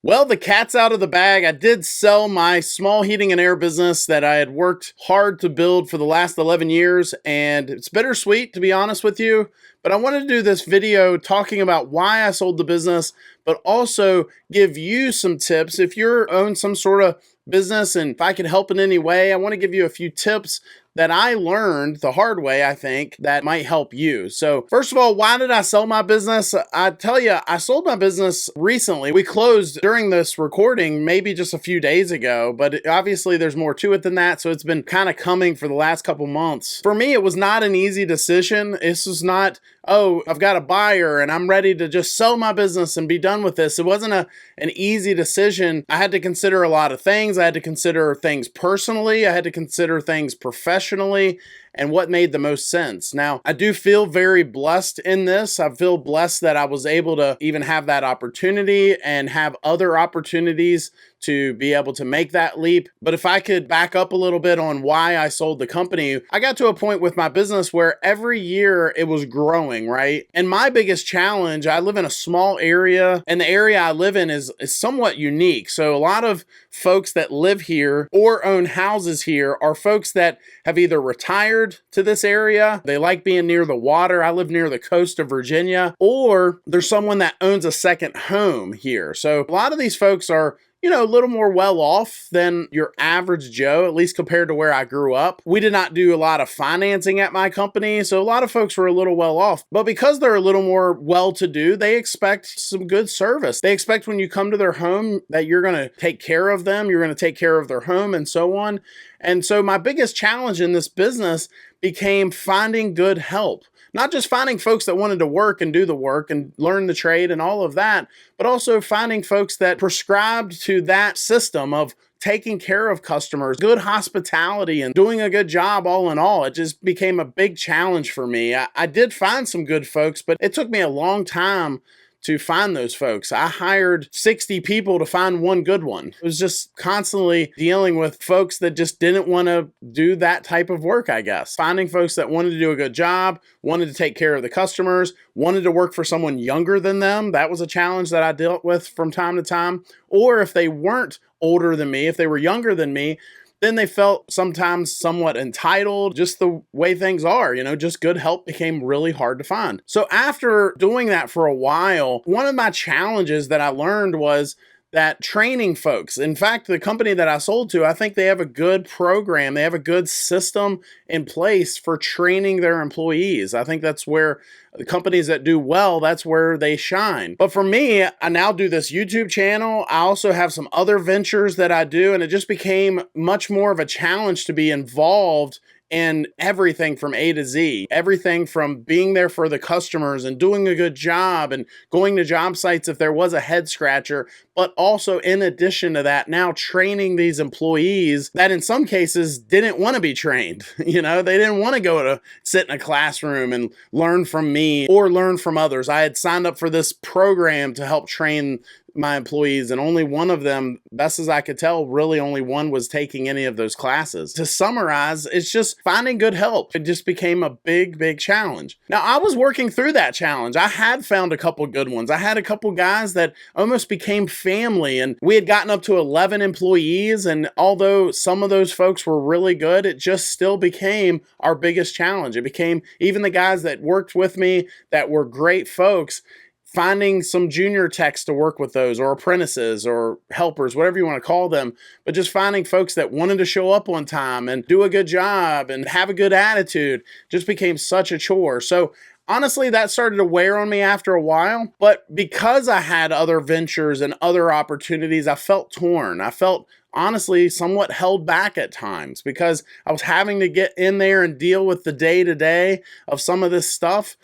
Well, the cat's out of the bag. I did sell my small heating and air business that I had worked hard to build for the last 11 years, and it's bittersweet, to be honest with you. But I wanted to do this video talking about why I sold the business, but also give you some tips. If you're own some sort of business and if I can help in any way, I want to give you a few tips that I learned the hard way, I think, that might help you. So first of all, why did I sell my business? I tell you, I sold my business recently. We closed during this recording, maybe just a few days ago, but obviously there's more to it than that. So it's been kind of coming for the last couple months. For me, it was not an easy decision. This was not, oh, I've got a buyer and I'm ready to just sell my business and be done with this. It wasn't an easy decision. I had to consider a lot of things. I had to consider things personally. I had to consider things professionally and what made the most sense. Now, I do feel very blessed in this. I feel blessed that I was able to even have that opportunity and have other opportunities to be able to make that leap. But if I could back up a little bit on why I sold the company, I got to a point with my business where every year it was growing, right? And my biggest challenge, I live in a small area, and the area I live in is somewhat unique. So a lot of folks that live here or own houses here are folks that have either retired to this area, they like being near the water. I live near the coast of Virginia, or there's someone that owns a second home here. So a lot of these folks are a little more well off than your average Joe, at least compared to where I grew up. We did not do a lot of financing at my company, so a lot of folks were a little well off. But because they're a little more well-to-do, they expect some good service. They expect when you come to their home that you're going to take care of them, you're going to take care of their home, and so on. And so my biggest challenge in this business became finding good help. Not just finding folks that wanted to work and do the work and learn the trade and all of that, but also finding folks that prescribed to that system of taking care of customers, good hospitality, and doing a good job all in all. It just became a big challenge for me. I did find some good folks, but it took me a long time to find those folks. I hired 60 people to find one good one. It was just constantly dealing with folks that just didn't want to do that type of work, I guess. Finding folks that wanted to do a good job, wanted to take care of the customers, wanted to work for someone younger than them. That was a challenge that I dealt with from time to time. Or if they weren't older than me, if they were younger than me, then they felt sometimes somewhat entitled, just the way things are, just good help became really hard to find. So after doing that for a while, one of my challenges that I learned was that training folks, in fact, the company that I sold to, I think they have a good program. They have a good system in place for training their employees. I think that's where the companies that do well, that's where they shine. But for me, I now do this YouTube channel. I also have some other ventures that I do, and it just became much more of a challenge to be involved in everything from A to Z, everything from being there for the customers and doing a good job and going to job sites if there was a head scratcher, but also in addition to that, now training these employees that in some cases didn't want to be trained. They didn't want to go to sit in a classroom and learn from me or learn from others. I had signed up for this program to help train my employees, and only one of them, best as I could tell, really only one was taking any of those classes. To summarize, it's just finding good help. It just became a big challenge. Now, I was working through that challenge. I had found a couple good ones. I had a couple guys that almost became family, and we had gotten up to 11 employees, and although some of those folks were really good, it just still became our biggest challenge. It became, even the guys that worked with me that were great folks, finding some junior techs to work with those, or apprentices or helpers, whatever you want to call them, but just finding folks that wanted to show up on time and do a good job and have a good attitude just became such a chore. So honestly, that started to wear on me after a while, but because I had other ventures and other opportunities, I felt torn. I felt honestly somewhat held back at times because I was having to get in there and deal with the day-to-day of some of this stuff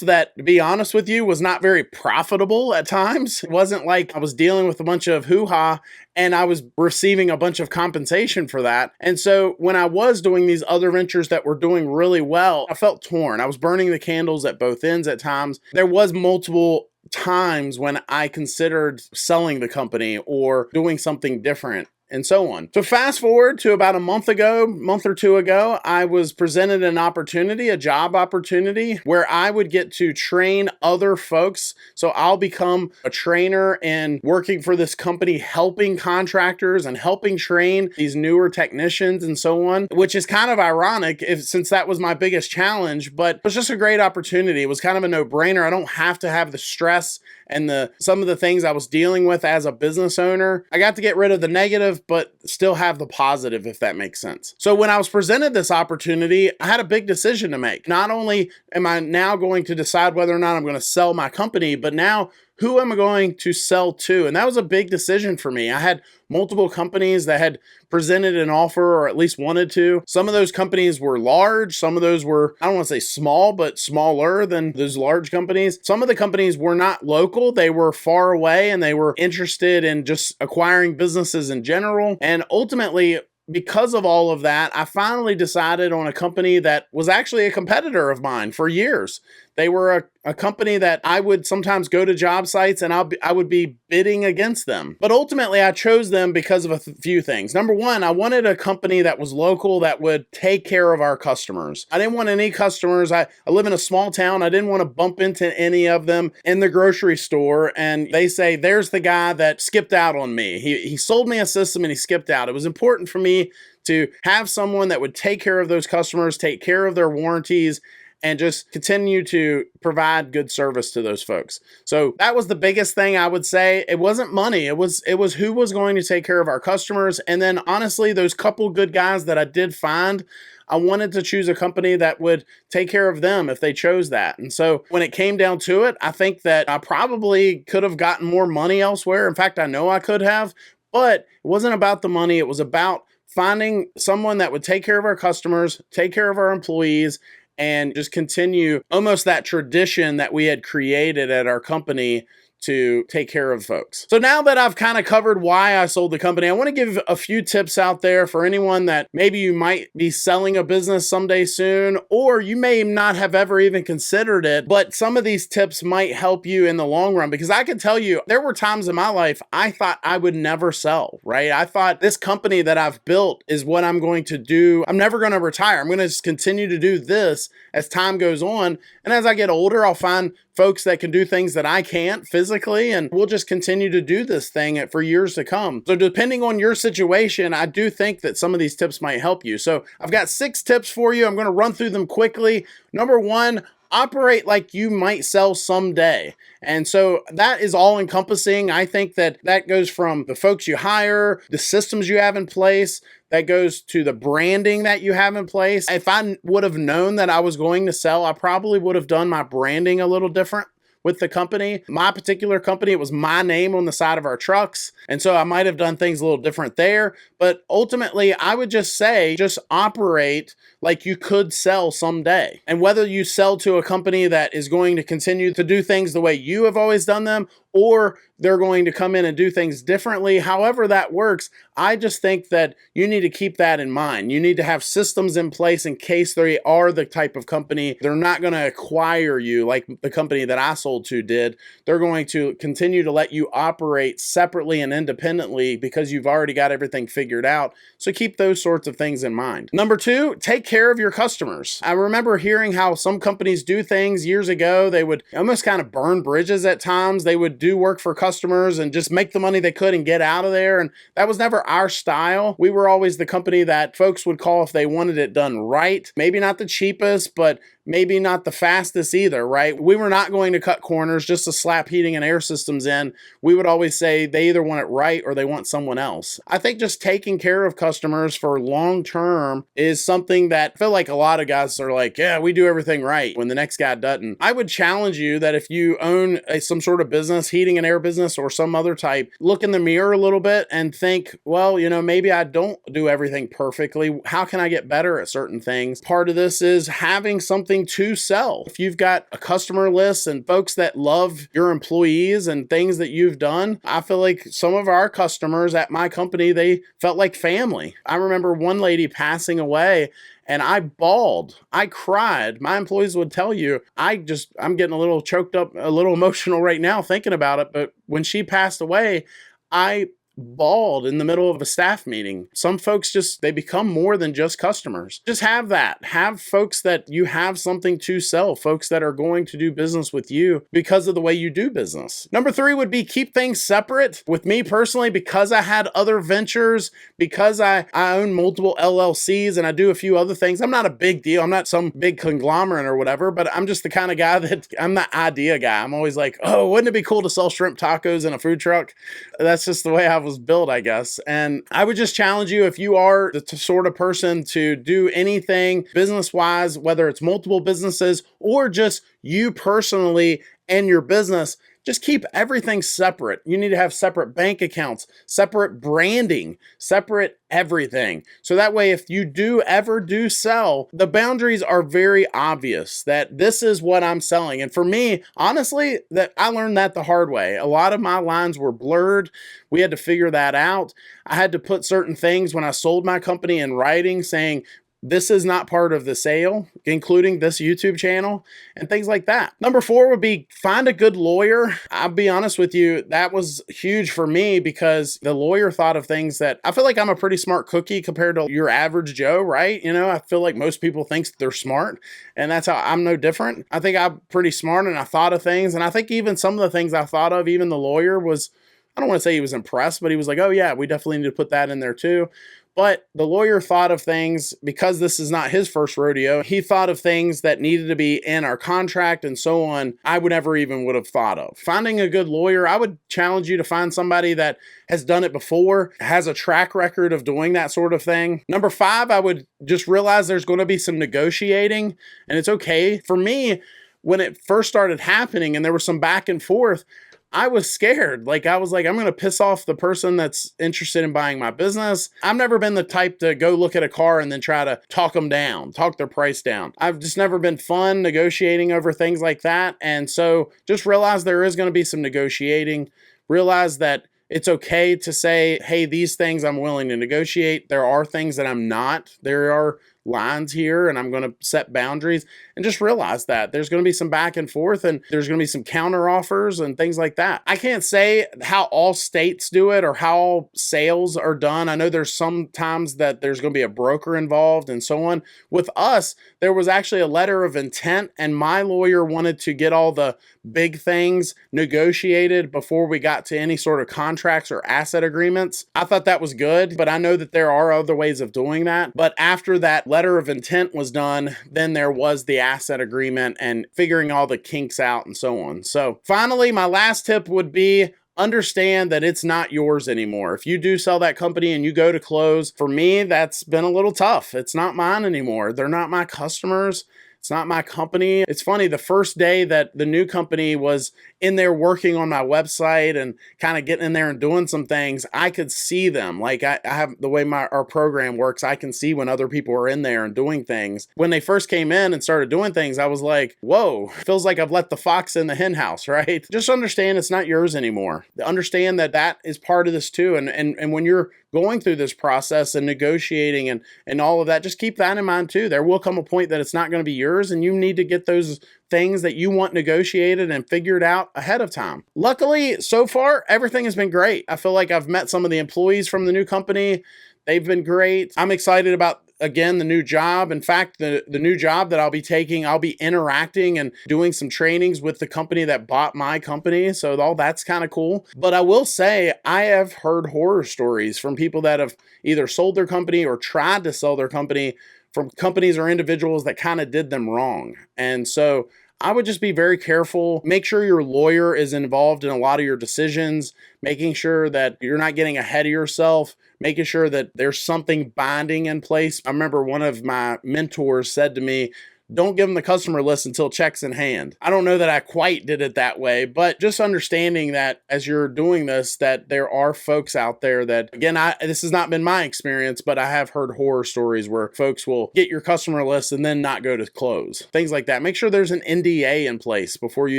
that, to be honest with you, was not very profitable at times. It wasn't like I was dealing with a bunch of hoo-ha and I was receiving a bunch of compensation for that. And so when I was doing these other ventures that were doing really well, I felt torn. I was burning the candles at both ends at times. There was multiple times when I considered selling the company or doing something different. and so on. So fast forward to about a month or two ago, I was presented an opportunity, a job opportunity, where I would get to train other folks. So I'll become a trainer and working for this company, helping contractors and helping train these newer technicians and so on, which is kind of ironic since that was my biggest challenge, but it was just a great opportunity. It was kind of a no-brainer. I don't have to have the stress and some of the things I was dealing with as a business owner. I got to get rid of the negative, but still have the positive, if that makes sense. So when I was presented this opportunity, I had a big decision to make. Not only am I now going to decide whether or not I'm going to sell my company, but now who am I going to sell to? And that was a big decision for me. I had multiple companies that had presented an offer or at least wanted to. Some of those companies were large. Some of those were, I don't want to say small, but smaller than those large companies. Some of the companies were not local. They were far away and they were interested in just acquiring businesses in general. And ultimately, because of all of that, I finally decided on a company that was actually a competitor of mine for years. They were a company that I would sometimes go to job sites and I would be bidding against them. But ultimately, I chose them because of a few things. Number one, I wanted a company that was local that would take care of our customers. I didn't want any customers. I live in a small town. I didn't want to bump into any of them in the grocery store and they say, there's the guy that skipped out on me. He sold me a system and he skipped out. It was important for me to have someone that would take care of those customers, take care of their warranties, and just continue to provide good service to those folks. So that was the biggest thing I would say. It wasn't money. It was who was going to take care of our customers. And then honestly, those couple good guys that I did find, I wanted to choose a company that would take care of them if they chose that. And so when it came down to it, I think that I probably could have gotten more money elsewhere. In fact, I know I could have, but it wasn't about the money. It was about finding someone that would take care of our customers, take care of our employees, and just continue almost that tradition that we had created at our company to take care of folks. So now that I've kind of covered why I sold the company, I want to give a few tips out there for anyone that maybe you might be selling a business someday soon, or you may not have ever even considered it, but some of these tips might help you in the long run, because I can tell you, there were times in my life I thought I would never sell, right? I thought this company that I've built is what I'm going to do. I'm never going to retire. I'm going to just continue to do this as time goes on. And as I get older, I'll find folks that can do things that I can't physically, and we'll just continue to do this thing for years to come. So depending on your situation, I do think that some of these tips might help you. So I've got 6 tips for you. I'm going to run through them quickly. Number 1, operate like you might sell someday. And so that is all encompassing. I think that goes from the folks you hire, the systems you have in place, that goes to the branding that you have in place. If I would have known that I was going to sell, I probably would have done my branding a little different with the company. My particular company, it was my name on the side of our trucks. And so I might have done things a little different there. But ultimately, I would just say, just operate like you could sell someday. And whether you sell to a company that is going to continue to do things the way you have always done them, or they're going to come in and do things differently, however that works, I just think that you need to keep that in mind. You need to have systems in place in case they are the type of company. They're not going to acquire you like the company that I sold to did. They're going to continue to let you operate separately and independently because you've already got everything figured out. So keep those sorts of things in mind. Number 2, take care of your customers. I remember hearing how some companies do things years ago. They would almost kind of burn bridges at times. They would do work for customers and just make the money they could and get out of there. And that was never our style. We were always the company that folks would call if they wanted it done right. Maybe not the cheapest, but maybe not the fastest either, right? We were not going to cut corners just to slap heating and air systems in. We would always say they either want it right or they want someone else. I think just taking care of customers for long term is something that I feel like a lot of guys are like, yeah, we do everything right when the next guy doesn't. I would challenge you that if you own some sort of business, heating and air business or some other type, look in the mirror a little bit and think, well, maybe I don't do everything perfectly. How can I get better at certain things? Part of this is having something to sell. If you've got a customer list and folks that love your employees and things that you've done, I feel like some of our customers at my company, they felt like family. I remember one lady passing away and I bawled. I cried. My employees would tell you, I'm getting a little choked up, a little emotional right now thinking about it. But when she passed away, I bald in the middle of a staff meeting. Some folks just, they become more than just customers. Just have that. Have folks that you have something to sell, folks that are going to do business with you because of the way you do business. Number 3 would be keep things separate. With me personally, because I had other ventures, because I own multiple LLCs and I do a few other things, I'm not a big deal. I'm not some big conglomerate or whatever, but I'm just the kind of guy that I'm the idea guy. I'm always like, oh, wouldn't it be cool to sell shrimp tacos in a food truck? That's just the way I was built, I guess. And I would just challenge you, if you are the sort of person to do anything business-wise, whether it's multiple businesses or just you personally and your business, just keep everything separate. You need to have separate bank accounts, separate branding, separate everything. So that way, if you do ever do sell, the boundaries are very obvious that this is what I'm selling. And for me, honestly, that I learned that the hard way. A lot of my lines were blurred. We had to figure that out. I had to put certain things when I sold my company in writing saying, this is not part of the sale, including this YouTube channel and things like that. Number 4 would be find a good lawyer. I'll be honest with you, that was huge for me because the lawyer thought of things that I feel like I'm a pretty smart cookie compared to your average Joe, right? You know, I feel like most people think they're smart and that's how I'm no different. I think I'm pretty smart and I thought of things. And I think even some of the things I thought of, even the lawyer was, I don't want to say he was impressed, but he was like, oh yeah, we definitely need to put that in there too. But the lawyer thought of things, because this is not his first rodeo, he thought of things that needed to be in our contract and so on, I would never even would have thought of. Finding a good lawyer, I would challenge you to find somebody that has done it before, has a track record of doing that sort of thing. Number 5, I would just realize there's going to be some negotiating, and it's okay. For me, when it first started happening and there was some back and forth, I was scared. Like, I was like, I'm going to piss off the person that's interested in buying my business. I've never been the type to go look at a car and then try to talk them down, talk their price down. I've just never been fun negotiating over things like that. And so just realize there is going to be some negotiating. Realize that it's okay to say, hey, these things I'm willing to negotiate. There are things that I'm not. There are lines here and I'm going to set boundaries, and just realize that there's going to be some back and forth and there's going to be some counter offers and things like that. I can't say how all states do it or how all sales are done. I know there's sometimes that there's going to be a broker involved and so on. With us, there was actually a letter of intent and my lawyer wanted to get all the big things negotiated before we got to any sort of contracts or asset agreements. I thought that was good, but I know that there are other ways of doing that. But after that letter of intent was done, then there was the asset agreement and figuring all the kinks out and so on. So finally, my last tip would be understand that it's not yours anymore. If you do sell that company and you go to close, for me, that's been a little tough. It's not mine anymore. They're not my customers. It's not my company. It's funny, the first day that the new company was in there working on my website and kind of getting in there and doing some things, I could see them. Like I have the way our program works, I can see when other people are in there and doing things. When they first came in and started doing things, I was like, whoa, feels like I've let the fox in the hen house, right? Just understand it's not yours anymore. Understand that that is part of this too. And when you're going through this process and negotiating and all of that, just keep that in mind too. There will come a point that it's not going to be yours and you need to get those things that you want negotiated and figured out ahead of time. Luckily, so far, everything has been great. I feel like I've met some of the employees from the new company. They've been great. I'm excited about, again, the new job. In fact, the new job that I'll be taking, I'll be interacting and doing some trainings with the company that bought my company. So all that's kind of cool. But I will say, I have heard horror stories from people that have either sold their company or tried to sell their company from companies or individuals that kind of did them wrong. And so I would just be very careful. Make sure your lawyer is involved in a lot of your decisions, making sure that you're not getting ahead of yourself, making sure that there's something binding in place. I remember one of my mentors said to me, don't give them the customer list until check's in hand. I don't know that I quite did it that way, but just understanding that as you're doing this, that there are folks out there that, again, this has not been my experience, but I have heard horror stories where folks will get your customer list and then not go to close. Things like that. Make sure there's an NDA in place before you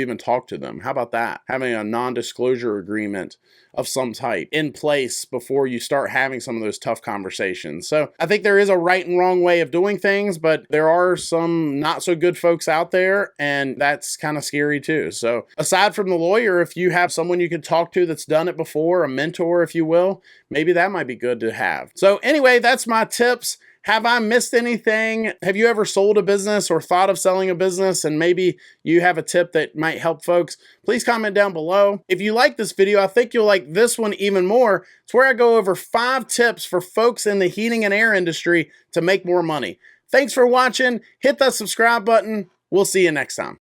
even talk to them. How about that? Having a non-disclosure agreement of some type in place before you start having some of those tough conversations. So I think there is a right and wrong way of doing things, but there are some not so good folks out there, and that's kind of scary too. So aside from the lawyer, if you have someone you could talk to that's done it before, a mentor, if you will, maybe that might be good to have. So anyway, that's my tips. Have I missed anything? Have you ever sold a business or thought of selling a business and maybe you have a tip that might help folks? Please comment down below. If you like this video, I think you'll like this one even more. It's where I go over 5 tips for folks in the heating and air industry to make more money. Thanks for watching. Hit that subscribe button. We'll see you next time.